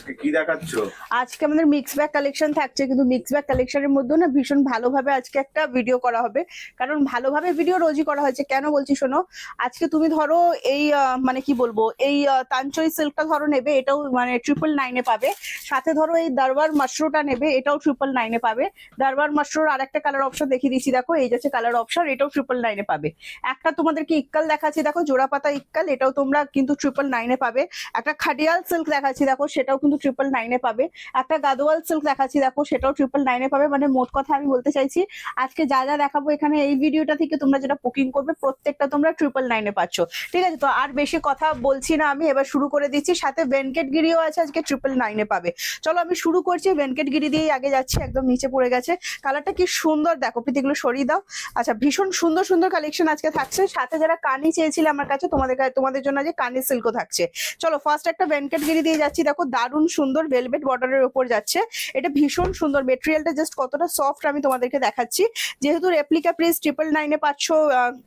আজকে কি দেখাচ্ছ? আজকে আমাদের মিক্স ব্যাগ কালেকশন থাকছে, কিন্তু মিক্স ব্যাগ কালেকশনের মধ্যেও না ভীষণ ভালোভাবে আজকে একটা ভিডিও করা হবে। কারণ ভালোভাবে ভিডিও রোজই করা হয়েছে, কেন বলছি শোনো। আজকে তুমি ধরো এই মানে কি বলবো, এই তানচই সিল্কটা ধরো নেবে, এটাও মানে 999-এ পাবে। সাথে ধরো এই দারবার মাশরুটা নেবে, এটাও 999-এ পাবে। দারবার মাশরুর আর একটা কালার অপশন দেখিয়ে দিচ্ছি, দেখো এই যাচ্ছে কালার অপশন, এটাও 999-এ পাবে। একটা তোমাদেরকে ইক্কাল দেখাচ্ছি, দেখো জোড়া পাতা ইক্কাল, এটাও তোমরা কিন্তু 999-এ পাবে। একটা খাডিয়াল সিল্ক দেখাচ্ছি, দেখো সেটাও কিন্তু 999-এ পাবে। একটা গাদোয়াল সিল্ক দেখাচ্ছি, দেখো সেটাও 999-এ পাবে। মানে মোট কথা আমি বলতে চাইছি, আজকে যা যা দেখাবো এখানে এই ভিডিওটা থেকে তোমরা যেটা বুকিং করবে প্রত্যেকটা তোমরা 999-এ পাচ্ছ। ঠিক আছে, তো আর বেশি কথা বলছি না, আমি এবার শুরু করে দিচ্ছি। সাথে ভেনকেটগিরিও আছে, আজকে 999-এ পাবে। চলো আমি শুরু করছি, ভেনকেটগিরি দিয়েই আগে যাচ্ছি, একদম নিচে পড়ে গেছে। কালারটা কি সুন্দর দেখো, প্রীতিগুলো সরিয়ে দাও। আচ্ছা, ভীষণ সুন্দর সুন্দর কালেকশন আজকে থাকছে। সাথে যারা কানি চেয়েছিলে আমার কাছে, তোমাদের জন্য যে কানি সিল্কও থাকছে। চলো ফার্স্ট একটা ভেনকেটগিরি দিয়ে যাচ্ছি, দেখো দারুণ সুন্দর ভেলভেট বর্ডারের উপর যাচ্ছে। এটা ভীষণ সুন্দর, মেটেরিয়ালটা জাস্ট কতটা সফট আমি তোমাদেরকে দেখাচ্ছি। যেহেতু রেপ্লিকা প্রাইস 999-এ পাচ্ছ,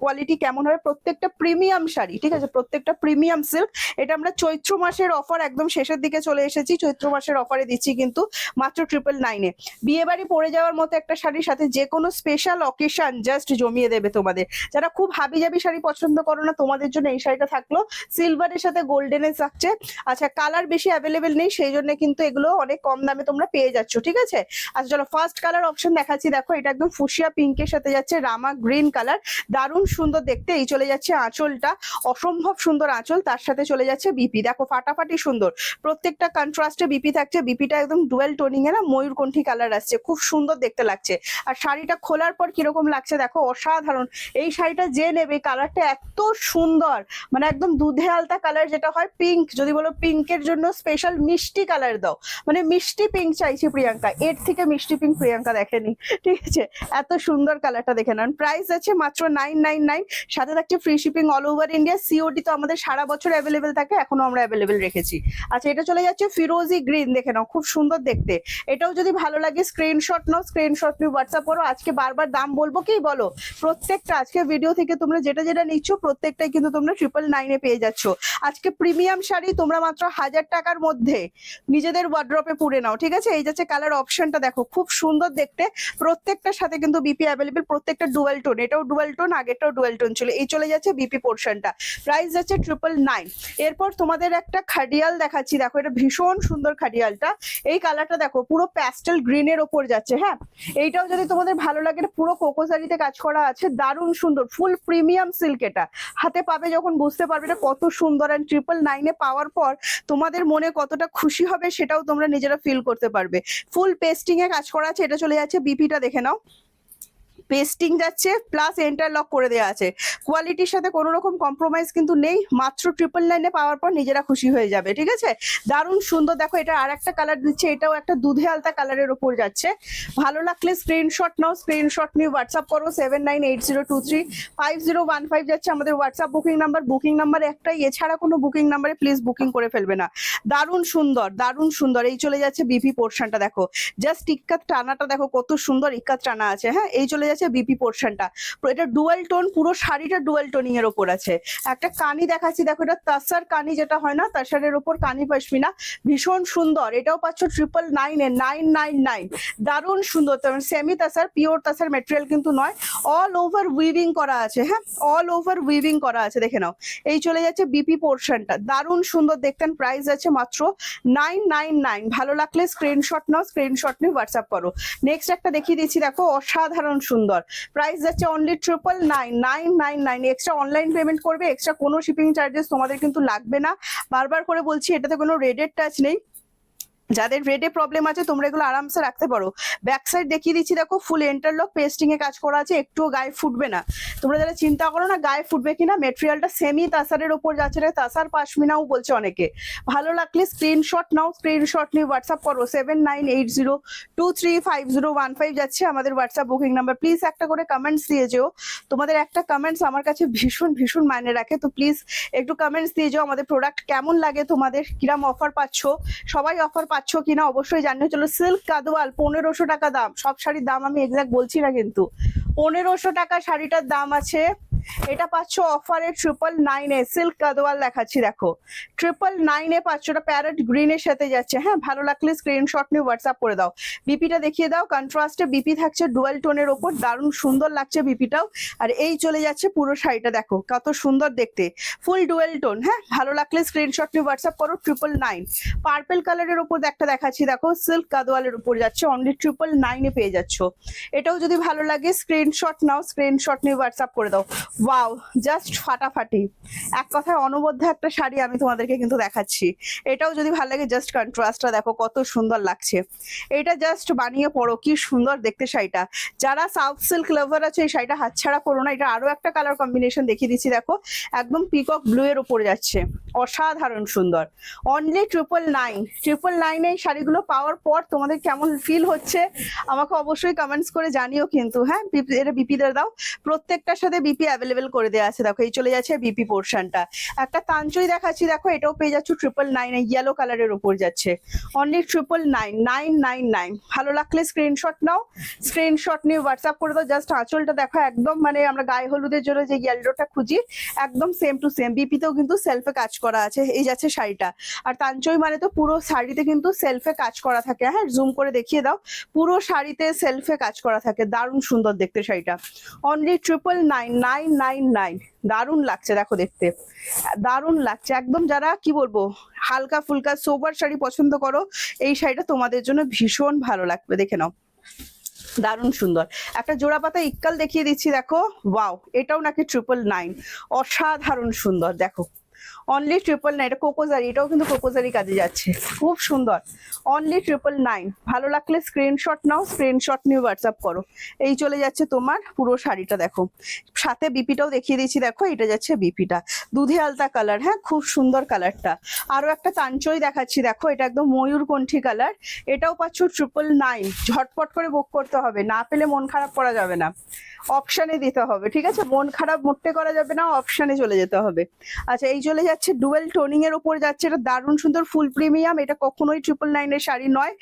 কোয়ালিটি কেমন হবে, প্রত্যেকটা প্রিমিয়াম শাড়ি। ঠিক আছে, প্রত্যেকটা প্রিমিয়াম সিল্ক। এটা আমরা চৈত্র মাসের অফার একদম শেষের দিকে চলে এসেছি, চৈত্র মাসের অফারে দিচ্ছি কিন্তু মাত্র 999-এ। বিয়ে বাড়ি পরে যাওয়ার মতো একটা শাড়ির সাথে যে কোনো স্পেশাল অকেশন জাস্ট জমিয়ে দেবে তোমাদের। যারা খুব হাবি জাবি শাড়ি পছন্দ করো না, তোমাদের জন্য এই শাড়িটা থাকলো। সিলভারের সাথে গোল্ডেনের থাকছে। আচ্ছা, কালার বেশি অ্যাভেলেবেল নেই, সেই জন্য কিন্তু এগুলো অনেক কম দামে তোমরা পেয়ে যাচ্ছ। ঠিক আছে, আচ্ছা চলো ফার্স্ট কালার অপশন দেখাচ্ছি, দেখো এটা একদম ফুসিয়া পিঙ্কের সাথে যাচ্ছে রামা গ্রিন কালার, দারুণ সুন্দর দেখতে। এই চলে যাচ্ছে আঁচলটা, অসম্ভব সুন্দর আঁচল, তার সাথে চলে যাচ্ছে বিপি, দেখো ফাটাফাটি সুন্দর। প্রত্যেকটা কন্ট্রাস্টে বিপি থাকছে, বিপিটা একদম ডুয়েল টোনিং এ না ময়ূরকণ্ঠী কালার আসছে, খুব সুন্দর দেখতে লাগছে। আর শাড়িটা খোলার পর কিরকম লাগছে দেখো, অসাধারণ। এই শাড়িটা যে নেবে, কালারটা এত সুন্দর, মানে একদম দুধে আলতা কালার যেটা হয়, পিঙ্ক যদি বলো, পিঙ্কের জন্য স্পেশাল মিষ্টি কালার দাও, মানে মিষ্টি পিঙ্ক চাইছি প্রিয়াঙ্কা, এর থেকে মিষ্টি পিঙ্ক প্রিয়াঙ্কা দেখেনি। ঠিক আছে, এত সুন্দর কালারটা দেখে নেন। প্রাইস আছে মাত্র 999, সাথে থাকছে free shipping all over India. COD তো আমাদের সারা বছর অ্যাভেলেবেল থাকে, এখনো আমরা অ্যাভেলেবেল রেখেছি। আচ্ছা, এটা চলে যাচ্ছে ফিরোজি গ্রিন, দেখে নাও খুব সুন্দর দেখতে। এটাও যদি ভালো লাগে স্ক্রিনশট নাও, স্ক্রিনশট নিয়ে হোয়াটসঅ্যাপ করো। আজকে বারবার দাম বলবো কি বলো, প্রত্যেকটা আজকে ভিডিও থেকে তোমরা যেটা যেটা নিচ্ছ প্রত্যেকটাই কিন্তু তোমরা 999-এ পেয়ে যাচ্ছ। আজকে প্রিমিয়াম শাড়ি তোমরা মাত্র 1000 টাকার মধ্যে নিজেদের ওয়ার্ড্রপে পুরে নাও। ঠিক আছে, এই যাচ্ছে কালার অপশনটা, দেখো খুব সুন্দর দেখতে। প্রত্যেকটার সাথে কিন্তু বিপি অ্যাভেলেবেল, প্রত্যেকটা ডুয়াল টোন, এটাও ডুয়াল টোন, আগেরটাও ডুয়াল টোন ছিল। এই চলে যাচ্ছে বিপি পোর্শনটা, প্রাইস যাচ্ছে 999। এরপর তোমাদের একটা খাডিয়াল দেখাচ্ছি, দেখো এটা ভীষণ সুন্দর খাডিয়ালটা। এই কালারটা দেখো পুরো প্যাস্টেল গ্রিনের ওপর যাচ্ছে। হ্যাঁ, এইটাও যদি তোমাদের ভালো লাগে, পুরো কোকোসারিতে কাজ করা আছে, দারুণ সুন্দর, ফুল প্রিমিয়াম সিল্ক। এটা হাতে পাবে যখন বুঝতে পারবে এটা কত সুন্দর। অ্যান্ড 999-এ পাওয়ার পর তোমাদের মনে কতটা খুশি হবে সেটাও তোমরা নিজেরা ফিল করতে পারবে। ফুল পেস্টিং এ কাজ করা আছে। এটা চলে যাচ্ছে বিপিটা, দেখে নাও পেস্টিং যাচ্ছে প্লাস ইন্টারলক করে দেওয়া আছে। কোয়ালিটির সাথে কোনো রকম কম্প্রোমাইজ কিন্তু নেই, মাত্র 999-এ পাওয়ার পর নিজেরা খুশি হয়ে যাবে। ঠিক আছে, দারুণ সুন্দর। দেখো এটা আর একটা কালার দিচ্ছে, এটাও একটা দুধে আলতা কালারের ওপর যাচ্ছে। ভালো লাগলে স্ক্রিনশট নাও, স্ক্রিনশট নিয়ে হোয়াটসঅ্যাপ করো। 7980235015 যাচ্ছে আমাদের WhatsApp booking number. Booking number একটাই, এছাড়া কোনো বুকিং নাম্বারে প্লিজ বুকিং করে ফেলবে না। দারুণ সুন্দর, দারুণ সুন্দর। এই চলে যাচ্ছে বিপি পোর্শনটা, দেখো জাস্ট ইক্কাত টানাটা দেখো কত সুন্দর ইক্কাত টানা আছে। হ্যাঁ, এই চলে যাচ্ছে বিপি পোর্শনটা। এটা ডুয়াল টোন, পুরো শাড়িটা ডুয়াল টোনিং এর উপর আছে। একটা কানি দেখাচ্ছি, দেখো এটা তাসার কানি যেটা হয় না, তাসারের উপর কানি পশমিনা, ভীষণ সুন্দর। এটাও পাচ্ছ 999-এ, 999। দারুণ সুন্দর, সেমি তাসার, পিওর তাসার মেটেরিয়াল কিন্তু নয়, অল ওভার উইভিং করা আছে। হ্যাঁ, অল ওভার উইভিং করা আছে, দেখে নাও। এই চলে যাচ্ছে বিপি পোর্শনটা, দারুণ সুন্দর দেখতেন। প্রাইস আছে মাত্র 999। ভালো লাগলে স্ক্রিনশট নাও, স্ক্রিনশট নিয়ে হোয়াটসঅ্যাপ করো। নেক্সট একটা দেখিয়ে দিচ্ছি, দেখো অসাধারণ সুন্দর। প্রাইস যাচ্ছে অনলি 999। এক্সট্রা অনলাইন পেমেন্ট করবে, এক্সট্রা কোনো শিপিং চার্জেস তোমাদের কিন্তু লাগবে না। বারবার করে বলছি, এটাতে কোনো রেডের টাচ নেই। যাদের রেডে প্রবলেম আছে তোমরা এগুলো আরামসে রাখতে পারো। ব্যাক সাইড দেখিয়ে দিচ্ছি, দেখো ফুল ইন্টারলক পেস্টিং এ কাজ করা আছে, একটুও গায়ে ফুটবে না। তোমরা যারা চিন্তা করো না গায়ে ফুটবে কিনা, মেটেরিয়ালটা সেমি তাসারের উপর যাচ্ছে, তাসার পাশমিনাও বলছে অনেকে। ভালো লাগলে স্ক্রিনশট নাও, স্ক্রিনশট নিয়ে হোয়াটসঅ্যাপ করো। 7980235015 যাচ্ছে আমাদের হোয়াটসঅ্যাপ বুকিং নাম্বার। প্লিজ একটা করে কমেন্টস দিয়ে যেও, তোমাদের একটা কমেন্টস আমার কাছে ভীষণ ভীষণ মাইনে রাখে। তো প্লিজ একটু কমেন্টস দিয়ে যাও, আমাদের প্রোডাক্ট কেমন লাগে তোমাদের, কিরাম অফার পাচ্ছ, সবাই অফার পাচ্ছ কিনা অবশ্যই জানিয়ে। চলো সিল্ক গাদোয়াল 1500 টাকা দাম, সব শাড়ির দাম আমি এক্সাক্ট বলছি না কিন্তু 1500 টাকা শাড়িটার দাম আছে। এটা পাচ্ছ অফারে 999 সিল্ক গাদোয়াল দেখাচ্ছি দেখো 999 পাচ্ছ। ওটা প্যারেট গ্রিনের সাথে যাচ্ছে। হ্যাঁ, ভালো লাগলে স্ক্রিনশট নিয়ে হোয়াটসঅ্যাপ করে দাও। বিপিটা দেখিয়ে দাও, কন্ট্রাস্টে বিপি থাকছে ডুয়াল টোনের ওপর, দারুণ সুন্দর লাগছে বিপিটাও। আর এই চলে যাচ্ছে পুরো শাড়িটা দেখো কত সুন্দর দেখতে, ফুল ডুয়াল টোন। হ্যাঁ, ভালো লাগলে স্ক্রিনশট নিয়ে হোয়াটসঅ্যাপ করো। 999 পার্পল কালারের ওপর একটা দেখাচ্ছি দেখো, সিল্ক গাদোয়ালের উপর যাচ্ছে, অনলি 999 পেয়ে যাচ্ছ। এটাও যদি ভালো লাগে স্ক্রিনশট নাও, স্ক্রিনশট নিয়ে হোয়াটসঅ্যাপ করে দাও। ওয়াও, জাস্ট ফাটাফাটি, এক কথায় অনবদ্য একটা শাড়ি আমি তোমাদেরকে কিন্তু দেখাচ্ছি। এটাও যদি ভালো লাগে, জাস্ট কন্ট্রাস্টটা দেখো কত সুন্দর লাগছে। এটা জাস্ট বানিয়ে পড়ো, কি সুন্দর দেখতে শাড়িটা। যারা সাউথ সিল্ক লাভার আছে এই শাড়িটা হাতছাড়া করো না। এটা আরো একটা কালার কম্বিনেশন দেখিয়ে দিচ্ছি দেখো, একদম পিকক ব্লু এর উপরে যাচ্ছে, অসাধারণ সুন্দর। অনলি 999 এই শাড়িগুলো পাওয়ার পর তোমাদের কেমন ফিল হচ্ছে আমাকে অবশ্যই কমেন্টস করে জানিও কিন্তু। হ্যাঁ, এটা বিপি দাও, প্রত্যেকটার সাথে বিপি অ্যাভেলেবেল করে দেওয়া আছে দেখো। এই চলে যাচ্ছে বিপি পোর্শনটা। একটা তাঞ্চই দেখাচ্ছি দেখো, এটাও পেয়ে যাচ্ছ 999, ইয়েলো কালারের উপর যাচ্ছে, অনলি 999। ভালো লাগলে স্ক্রিনশট নাও, স্ক্রিনশট নিয়ে হোয়াটসঅ্যাপ করে দাও। জাস্ট আঁচলটা দেখো একদম মানে আমরা গায়ে হলুদের জন্য যে ইয়েলোটা খুঁজি একদম সেম টু সেম। বিপিতেও কিন্তু সেলফে কাজ করা আছে, এই যাচ্ছে শাড়িটা। আর তাঞ্চই মানে তো পুরো শাড়িতে কিন্তু সেলফে কাজ করা থাকে। হ্যাঁ, জুম করে দেখিয়ে দাও, পুরো শাড়িতে সেলফে কাজ করা থাকে, দারুণ সুন্দর দেখতে শাড়িটা। অনলি 999। দারুণ লাগছে দেখো দেখতে, দারুণ লাগছে একদম। যারা কি বলবো হালকা ফুলকা সোবার শাড়ি পছন্দ করো, এই শাড়িটা তোমাদের জন্য ভীষণ ভালো লাগবে, দেখে নাও, দারুণ সুন্দর। একটা জোড়া পাতা ইক্কাল দেখিয়ে দিচ্ছি দেখো, ওয়াও, এটাও নাকি 999, অসাধারণ সুন্দর দেখো। অনলি 999, এটা কোকোজারি, এটাও কিন্তু কোকোজারি কাজে যাচ্ছে, খুব সুন্দর। অনলি 999, ভালো লাগলে স্ক্রিনশট নাও, স্ক্রিনশট নিয়ে হোয়াটসঅ্যাপ করো। এই চলে যাচ্ছে তোমার পুরো শাড়িটা দেখো, সাথে বিপিটাও দেখিয়ে দিচ্ছি দেখো, এটা যাচ্ছে বিপিটা, দুধে আলতা কালার। হ্যাঁ, খুব সুন্দর কালারটা। আরো একটা তাঞ্চই দেখাচ্ছি দেখো, এটা একদম ময়ূরকণ্ঠী কালার, এটাও পাচ্ছ 999। ঝটপট করে বুক করতে হবে, না পেলে মন খারাপ করা যাবে না, অপশানে দিতে হবে, ঠিক আছে? মন খারাপ মোটে করা যাবে না, অপশানে চলে যেতে হবে। আচ্ছা, এই চলে যাচ্ছে ডুয়েল টোনিং এর উপর যাচ্ছে, এটা দারুণ সুন্দর ফুল প্রিমিয়াম, এটা কখনোই 999 এর শাড়ি নয়,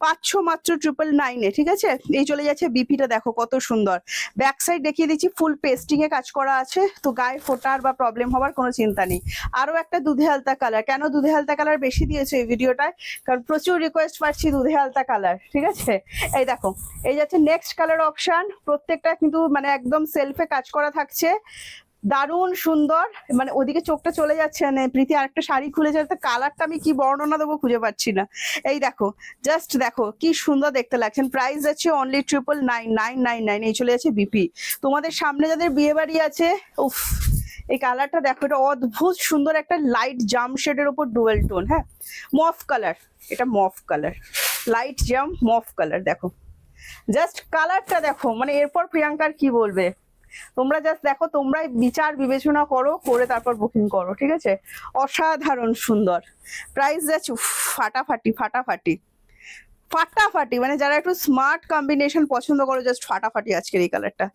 পাচ্ছ মাত্র 999, ঠিক আছে? এই চলে যাচ্ছে বিপিটা দেখো কত সুন্দর, ব্যাক সাইড দেখিয়ে দিচ্ছি, ফুল পেস্টিং এ কাজ করা আছে, তো গায়ে ফোটার বা প্রবলেম হওয়ার কোনো চিন্তা নেই। আরো একটা দুধে আলতা কালার, কেন দুধে আলতা কালার বেশি দিয়েছে এই ভিডিওটায়, কারণ প্রচুর রিকোয়েস্ট পাচ্ছি দুধে আলতা কালার, ঠিক আছে? এই দেখো, এই যাচ্ছে নেক্সট কালার অপশন, প্রত্যেকটা কিন্তু মানে একদম সেলফে কাজ করা থাকছে, দারুণ সুন্দর। মানে ওদিকে চোখটা চলে যাচ্ছে, মানে প্রীতি আরেকটা শাড়ি খুলে যাচ্ছে, কালারটা আমি কি বর্ণনা দেবো খুঁজে পাচ্ছি না। এই দেখো, জাস্ট দেখো কি সুন্দর দেখতে লাগছেন। প্রাইস যাচ্ছে অনলি 999। এই চলে যাচ্ছে বিপি। তোমাদের সামনে যাদের বিয়ে বাড়ি আছে, উফ, এই কালারটা দেখো, এটা অদ্ভুত সুন্দর একটা লাইট জাম শেডের উপর ডুয়েল টোন। হ্যাঁ, মফ কালার, এটা মফ কালার, লাইট জাম মফ কালার, দেখো জাস্ট কালারটা দেখো, মানে এরপর প্রিয়াঙ্কার কি বলবে তোমরা জাস্ট দেখো, তোমরাই বিচার বিবেচনা করো, করে তারপর বুকিং করো, ঠিক আছে? অসাধারণ সুন্দর। প্রাইস যাচ্ছে ফাটাফাটি ফাটাফাটি ফাটাফাটি, মানে যারা একটু স্মার্ট কম্বিনেশন পছন্দ করো, জাস্ট ফাটাফাটি আজকের এই কালারটা,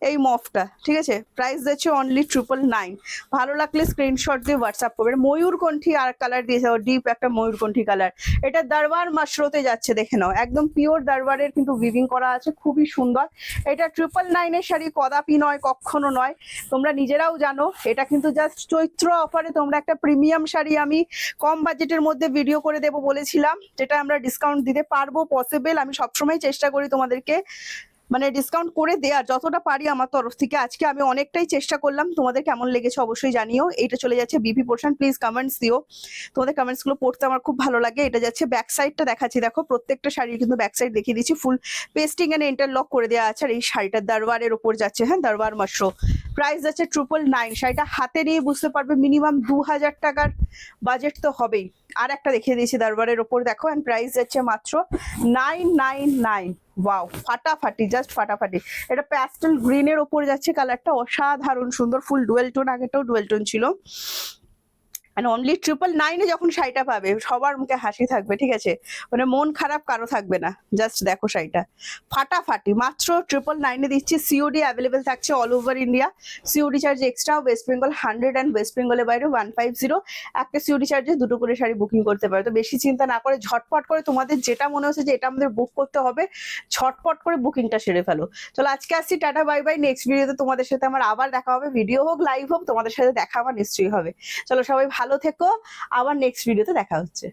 এই মফটা, ঠিক আছে? প্রাইস যাচ্ছে অনলি 999। ভালো লাগলে স্ক্রিনশট দিয়ে হোয়াটসঅ্যাপ করবে। ময়ূরকণ্ঠী আর কালার দিয়েছে, ডিপ একটা ময়ূরকণ্ঠী কালার, এটা দরবার মাশরোতে যাচ্ছে, দেখে নাও, একদম পিওর দরবারের কিন্তু উইভিং করা আছে, খুবই সুন্দর। এটা 999 এর শাড়ি কদাপি নয়, কখনো নয়, তোমরা নিজেরাও জানো। এটা কিন্তু জাস্ট চৈত্র অফারে তোমরা একটা প্রিমিয়াম শাড়ি আমি কম বাজেটের মধ্যে ভিডিও করে দেবো বলেছিলাম, যেটা আমরা ডিসকাউন্ট দিতে পারবো পসিবল। আমি সবসময় চেষ্টা করি তোমাদেরকে মানে ডিসকাউন্ট করে দেওয়ার যতটা পারি আমার তরফ থেকে। আজকে আমি অনেকটাই চেষ্টা করলাম, তোমাদের কেমন লেগেছে অবশ্যই জানিও। এটা চলে যাচ্ছে বিপি পোর্শন, প্লিজ কমেন্টস দিও, তোমাদের কমেন্টস গুলো পড়তে আমার খুব ভালো লাগে। এটা যাচ্ছে ব্যাক সাইডটা দেখাচ্ছি দেখো, প্রত্যেকটা শাড়ির কিন্তু ব্যাক সাইড দেখিয়ে দিচ্ছি, ফুল পেস্টিং এন্ড ইন্টারলক করে দেওয়া আছে। আর এই শাড়িটা দরবারের উপর যাচ্ছে, হ্যাঁ, দরবার মাশরো। প্রাইস যাচ্ছে 999। শাড়িটা হাতে নিয়ে বুঝতে পারবে মিনিমাম 2000 টাকার বাজেট তো হবেই। আর একটা দেখিয়ে দিয়েছি দরবারের ওপর দেখো, এন্ড প্রাইস যাচ্ছে মাত্র 999। ওয়াও, ফাটাফাটি, জাস্ট ফাটাফাটি। এটা প্যাস্টেল গ্রিনের ওপর যাচ্ছে, কালারটা অসাধারণ সুন্দর, ফুল ডুয়েল টোন, আগেটাও ডুয়েল টোন ছিল। মানে অনলি 999 যখন শাড়িটা পাবে সবার মুখে হাসি থাকবে, ঠিক আছে, মানে মন খারাপ কারো থাকবে না। জাস্ট দেখো শাড়িটা ফাটাফাটি, মাত্র 999 দিচ্ছি। সিওডি অ্যাভেলেবেল থাকছে all over India. COD charge extra, West Bengal 100 and West বেঙ্গলের বাইরে 150। একটা সিওডি চার্জে দুটো করে শাড়ি বুকিং করতে পারো। তো বেশি চিন্তা না করে ঝটপট করে তোমাদের যেটা মনে হচ্ছে যে এটা আমাদের বুক করতে হবে, ঝটপট করে বুকিংটা সেরে ফেলো। চলো আজকে আসছি, টাটা বাই বাই। নেক্সট ভিডিওতে তোমাদের সাথে আমার আবার দেখা হবে, ভিডিও হোক লাইভ হোক, তোমাদের সাথে দেখা আমার নিশ্চয়ই হবে। চলো সবাই ভালো থেকো, আবার নেক্সট ভিডিওতে দেখা হচ্ছে।